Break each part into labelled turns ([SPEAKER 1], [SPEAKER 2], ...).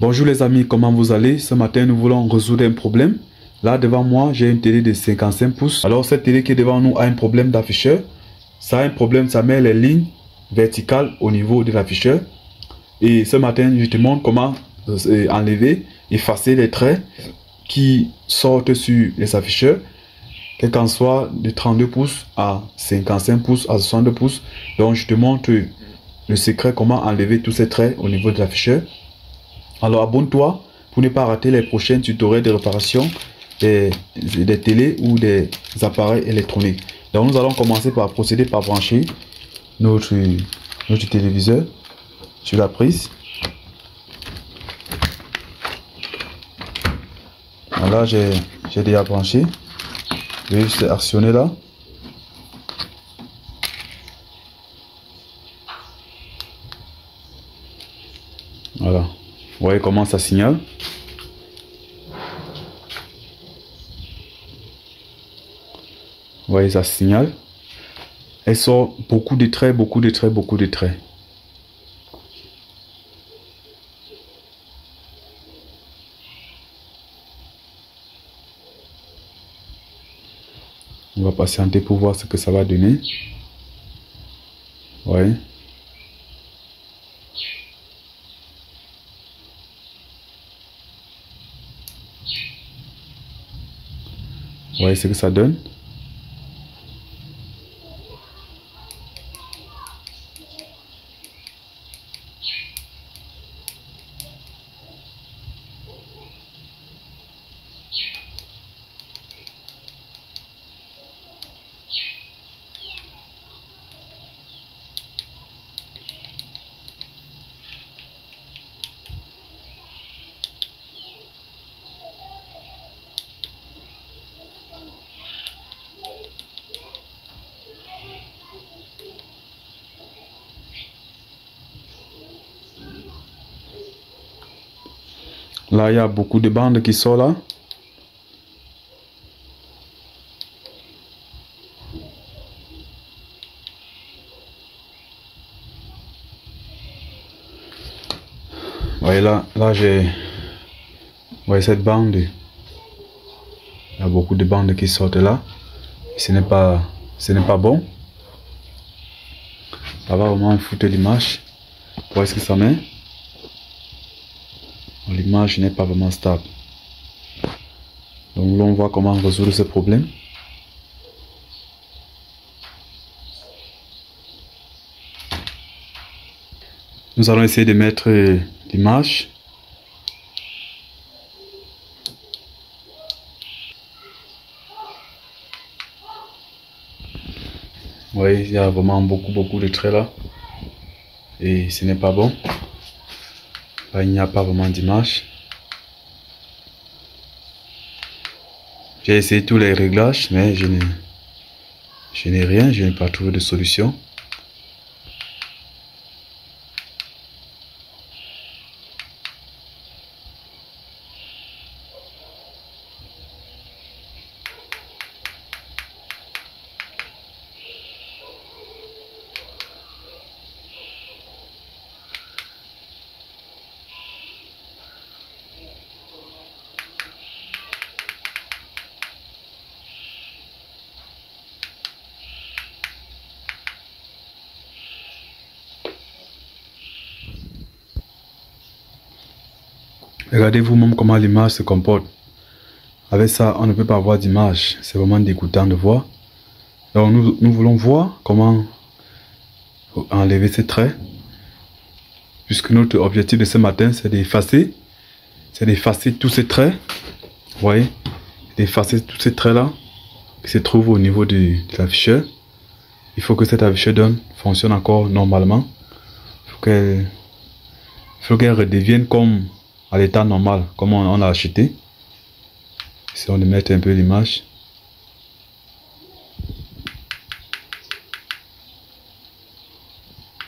[SPEAKER 1] Bonjour les amis, comment vous allez? Ce matin, nous voulons résoudre un problème. Là, devant moi, j'ai une télé de 55 pouces. Alors, cette télé qui est devant nous a un problème d'afficheur. Ça a un problème, ça met les lignes verticales au niveau de l'afficheur. Et ce matin, je te montre comment enlever, effacer les traits qui sortent sur les afficheurs. Quel qu'en soit de 32 pouces à 55 pouces à 62 pouces. Donc, je te montre le secret, comment enlever tous ces traits au niveau de l'afficheur. Alors abonne-toi pour ne pas rater les prochains tutoriels de réparation des télés ou des appareils électroniques. Donc nous allons commencer par procéder par brancher notre téléviseur sur la prise. Voilà, j'ai déjà branché. Je vais juste actionner là. Voilà. Vous voyez comment ça signale. Vous voyez, ça signale. Elle sort beaucoup de traits, beaucoup de traits, beaucoup de traits. On va patienter pour voir ce que ça va donner. Vous voyez. Vous voyez ce que ça donne. Là, il y a beaucoup de bandes qui sont là. Vous voyez là j'ai... Vous voyez cette bande. Il y a beaucoup de bandes qui sortent là. Ce n'est pas bon. Ça va vraiment foutre l'image. Vous voyez ce que ça met. L'image n'est pas vraiment stable. Donc là, on voit comment résoudre ce problème. Nous allons essayer de mettre l'image. Vous voyez, il y a vraiment beaucoup de traits là. Et ce n'est pas bon. Là, il n'y a pas vraiment d'image. J'ai essayé tous les réglages, mais je n'ai rien, je n'ai pas trouvé de solution. Regardez vous-même comment l'image se comporte. Avec ça, on ne peut pas avoir d'image. C'est vraiment dégoûtant de voir. Donc nous voulons voir comment enlever ces traits. Puisque notre objectif de ce matin, c'est d'effacer. C'est d'effacer tous ces traits. Vous voyez? D'effacer tous ces traits-là qui se trouvent au niveau de l'afficheur. Il faut que cet afficheur fonctionne encore normalement. Il faut qu'elle redevienne comme à l'état normal, comme on l'a acheté. Si on met un peu l'image.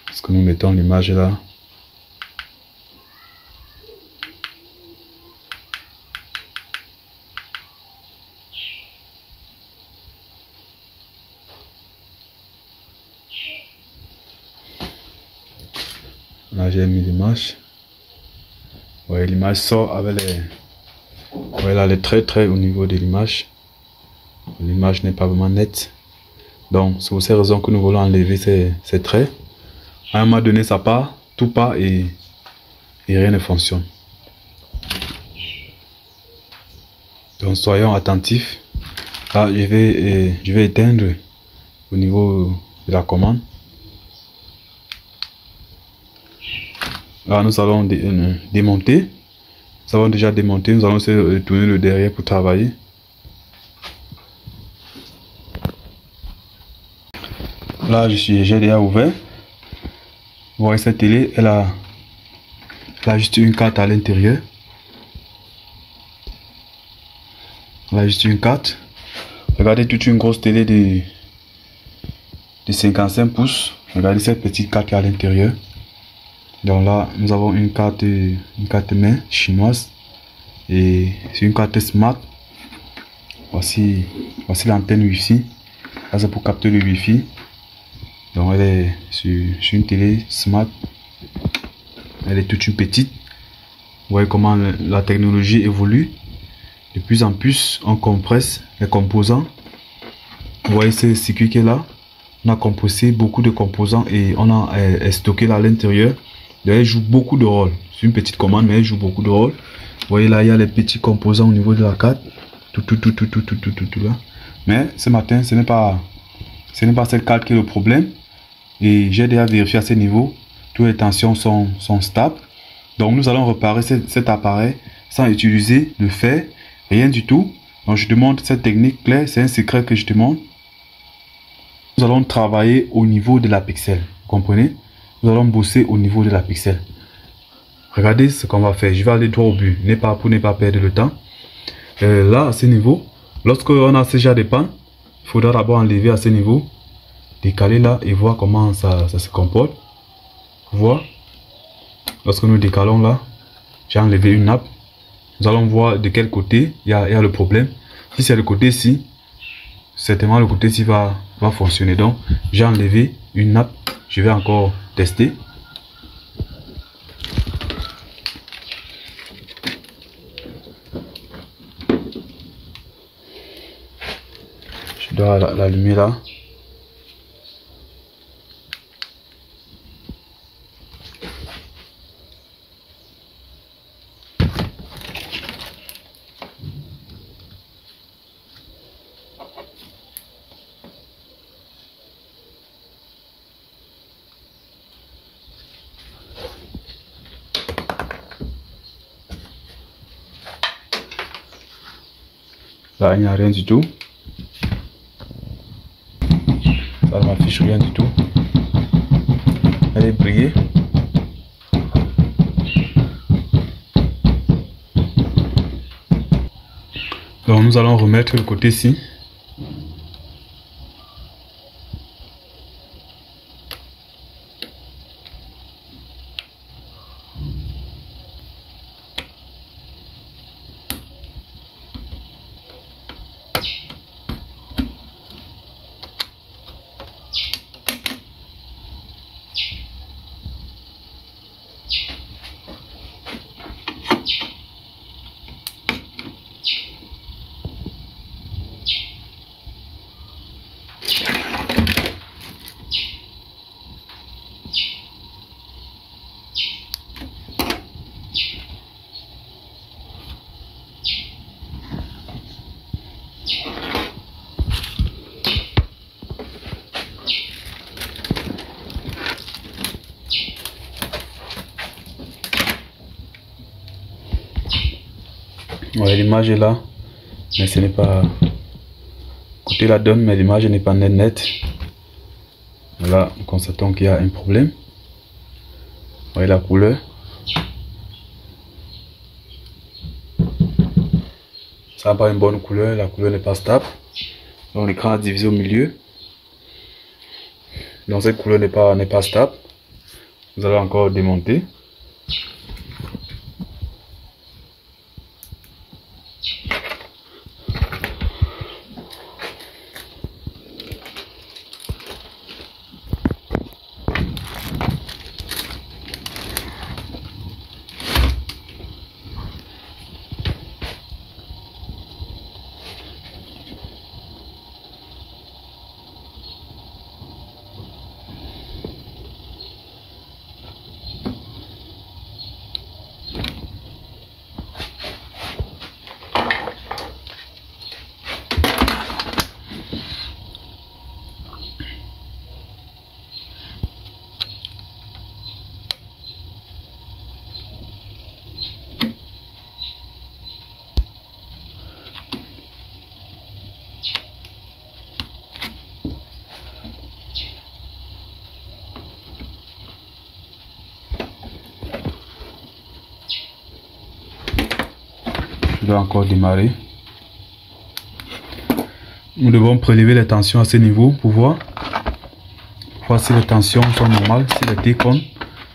[SPEAKER 1] Est-ce que nous mettons l'image là? Là j'ai mis l'image. Vous l'image sort avec les... Voilà, les traits au niveau de l'image. L'image n'est pas vraiment nette. Donc, c'est pour ces raisons que nous voulons enlever ces traits. À un moment donné, ça part, tout part et rien ne fonctionne. Donc, soyons attentifs. Là, je vais éteindre au niveau de la commande. Là, nous allons démonter. Nous avons déjà démonté. Nous allons se tourner le derrière pour travailler. Là, j'ai déjà ouvert. Vous voyez cette télé, elle a juste une carte à l'intérieur. Elle a juste une carte. Regardez, toute une grosse télé de 55 pouces. Regardez cette petite carte qui est à l'intérieur. Donc là, nous avons une carte mère chinoise. Et c'est une carte smart. Voici l'antenne Wi-Fi. Là, c'est pour capter le Wi-Fi. Donc elle est sur une télé smart. Elle est toute une petite. Vous voyez comment la technologie évolue. De plus en plus, on compresse les composants. Vous voyez ce circuit qui est là. On a compressé beaucoup de composants et on a stocké là à l'intérieur. Elle joue beaucoup de rôles. C'est une petite commande, mais elle joue beaucoup de rôles. Vous voyez là, il y a les petits composants au niveau de la carte. Tout là. Mais ce matin, ce n'est pas cette carte qui est le problème. Et j'ai déjà vérifié à ce niveau. Toutes les tensions sont stables. Donc nous allons réparer cet appareil sans utiliser le fer. Rien du tout. Donc je demande cette technique claire. C'est un secret que je demande. Nous allons travailler au niveau de la pixel. Vous comprenez? Nous allons bosser au niveau de la pixel. Regardez ce qu'on va faire. Je vais aller droit au but. Pour ne pas perdre le temps. Là, à ce niveau, lorsque on a ce genre de panne, il faudra d'abord enlever à ce niveau. Décaler là et voir comment ça se comporte. Voir. Lorsque nous décalons là, j'ai enlevé une nappe. Nous allons voir de quel côté il y a le problème. Si c'est le côté-ci, certainement le côté-ci va fonctionner. Donc, j'ai enlevé une nappe. Je vais encore tester. Je dois l'allumer là. Là, il n'y a rien du tout. Ça ne m'affiche rien du tout. Elle est brillée. Donc nous allons remettre le côté-ci. Ouais, l'image est là, mais ce n'est pas côté la donne, mais l'image n'est pas nette. Là, nous constatons qu'il y a un problème. Vous voyez la couleur. Ça n'a pas une bonne couleur, la couleur n'est pas stable. Donc l'écran est divisé au milieu. Donc cette couleur n'est pas stable. Vous allez encore démonter. Je dois encore démarrer. Nous devons prélever les tensions à ce niveau pour voir si les tensions sont normales, si les décomptes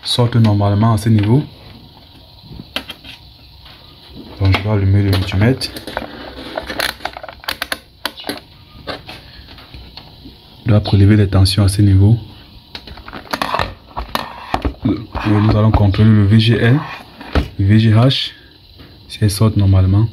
[SPEAKER 1] sortent normalement à ce niveau. Donc je dois allumer le multimètre. Je dois prélever les tensions à ce niveau. Nous allons contrôler le VGL, le VGH, si elles sortent normalement.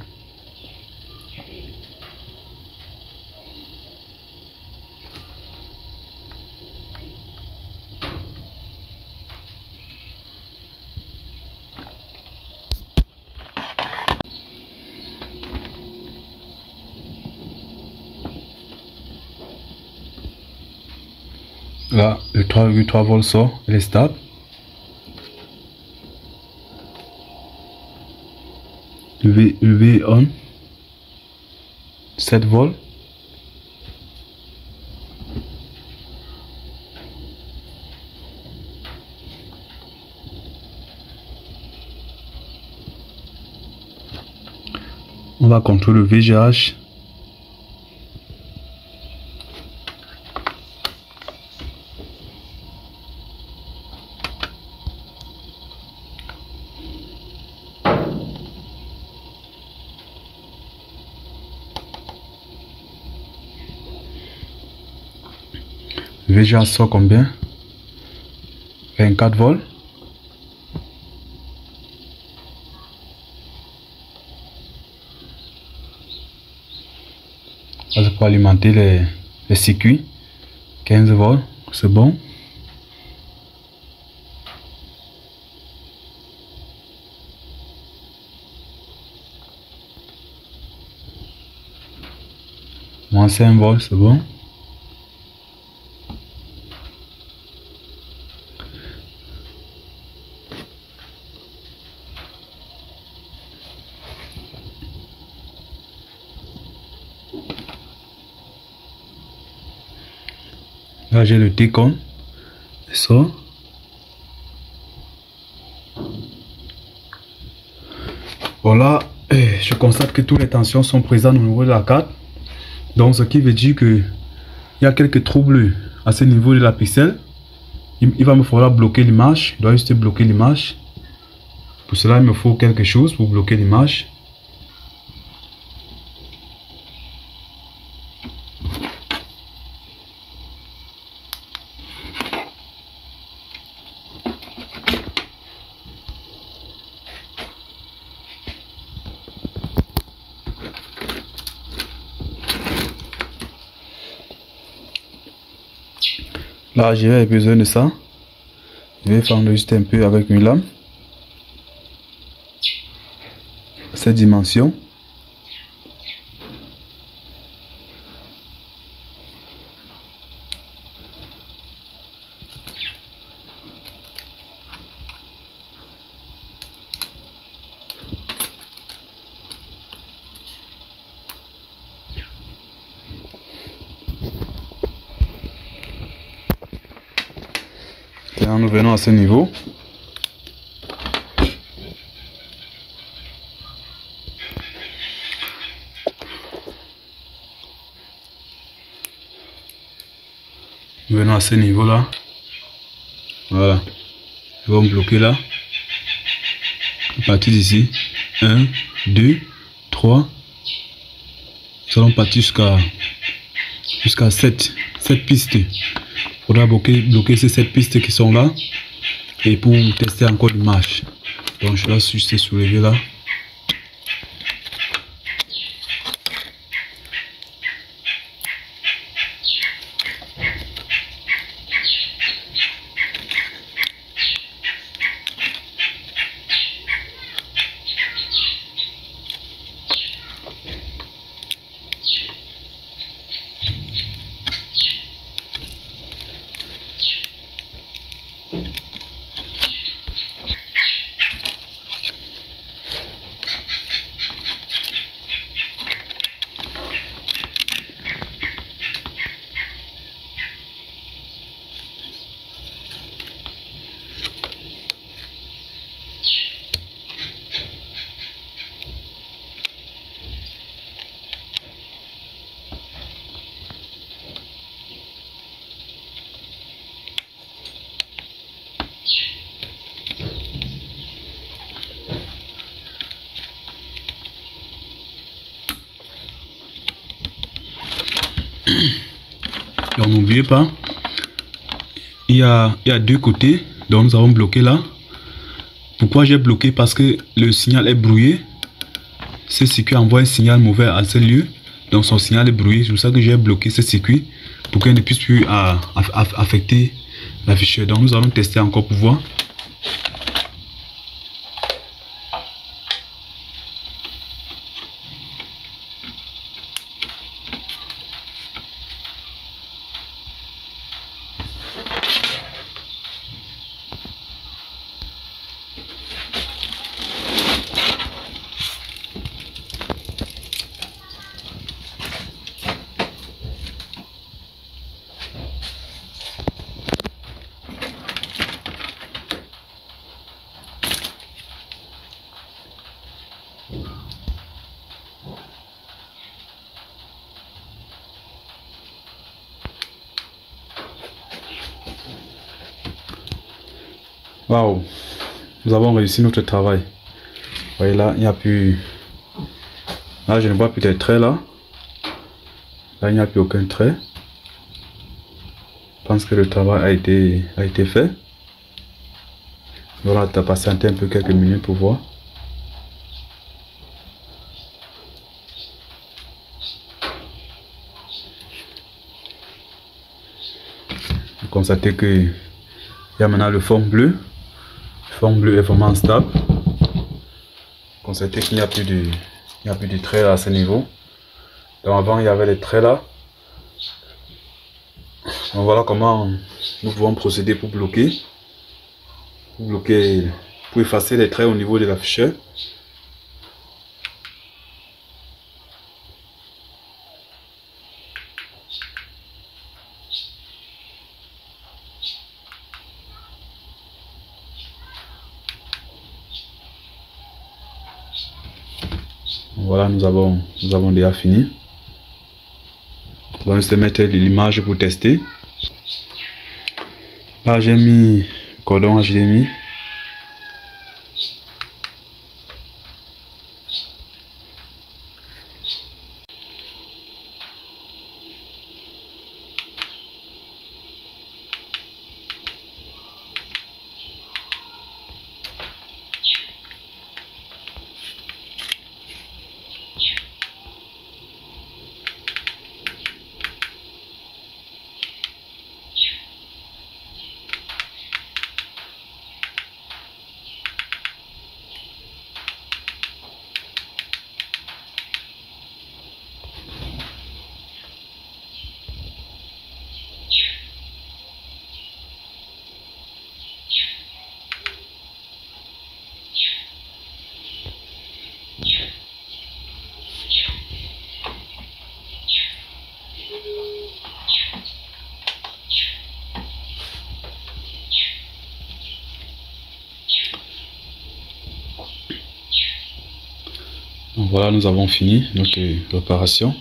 [SPEAKER 1] Là, le 3,3 volts sort, elle est stable. Le V on, 7 volts. On va contrôler le VGH. VGA sort combien? 24 volts. Ça c'est pour alimenter les circuits. 15 volts, c'est bon. Moins 5 volts, c'est bon. Là j'ai le décompte, ça. Voilà, je constate que toutes les tensions sont présentes au niveau de la carte. Donc ce qui veut dire que il y a quelques troubles à ce niveau de la pixel. Il va me falloir bloquer l'image. Je dois juste bloquer l'image. Pour cela, il me faut quelque chose pour bloquer l'image. Là, j'ai besoin de ça. Je vais fendre juste un peu avec une lame. Cette dimension. Et nous venons à ce niveau. Nous venons à ce niveau là. Voilà. Ils vont bloquer là. À partir d'ici. 1, 2, 3. Nous allons partir jusqu'à 7 pistes. Il faudra bloquer ces 7 pistes qui sont là. Et pour tester encore l'image. Donc je vais juste soulever là. Donc n'oubliez pas, il y a deux côtés, donc nous avons bloqué là. Pourquoi j'ai bloqué? Parce que le signal est brouillé. Ce circuit envoie un signal mauvais à ce lieu, donc son signal est brouillé. C'est pour ça que j'ai bloqué ce circuit pour qu'il ne puisse plus affecter l'afficheur. Donc nous allons tester encore pour voir. Waouh, nous avons réussi notre travail. Vous voyez là, il n'y a plus. Là, je ne vois plus de traits là. Là, il n'y a plus aucun trait. Je pense que le travail a été fait. Voilà, tu as patienté un peu quelques minutes pour voir. Vous constatez que il y a maintenant le fond bleu. Le fond bleu est vraiment stable. Constatez qu'il n'y a plus de traits à ce niveau. Donc avant il y avait des traits là. Donc voilà comment nous pouvons procéder pour bloquer. Pour effacer les traits au niveau de l'afficheur. Voilà, nous avons déjà fini. On va juste mettre l'image pour tester. Là, j'ai mis le cordon HDMI. Donc voilà, nous avons fini notre réparation.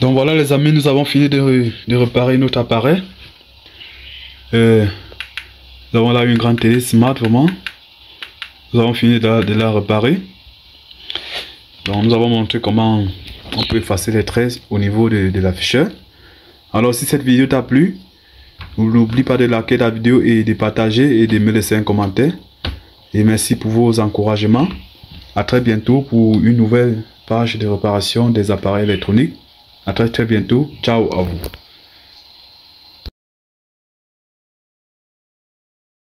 [SPEAKER 1] Donc voilà les amis, nous avons fini de réparer notre appareil. Nous avons là une grande télé smart vraiment. Nous avons fini de la réparer. Donc nous avons montré comment on peut effacer les traits au niveau de l'afficheur. Alors si cette vidéo t'a plu, n'oublie pas de liker la vidéo et de partager et de me laisser un commentaire. Et merci pour vos encouragements. À très bientôt pour une nouvelle page de réparation des appareils électroniques. À très bientôt. Ciao à vous.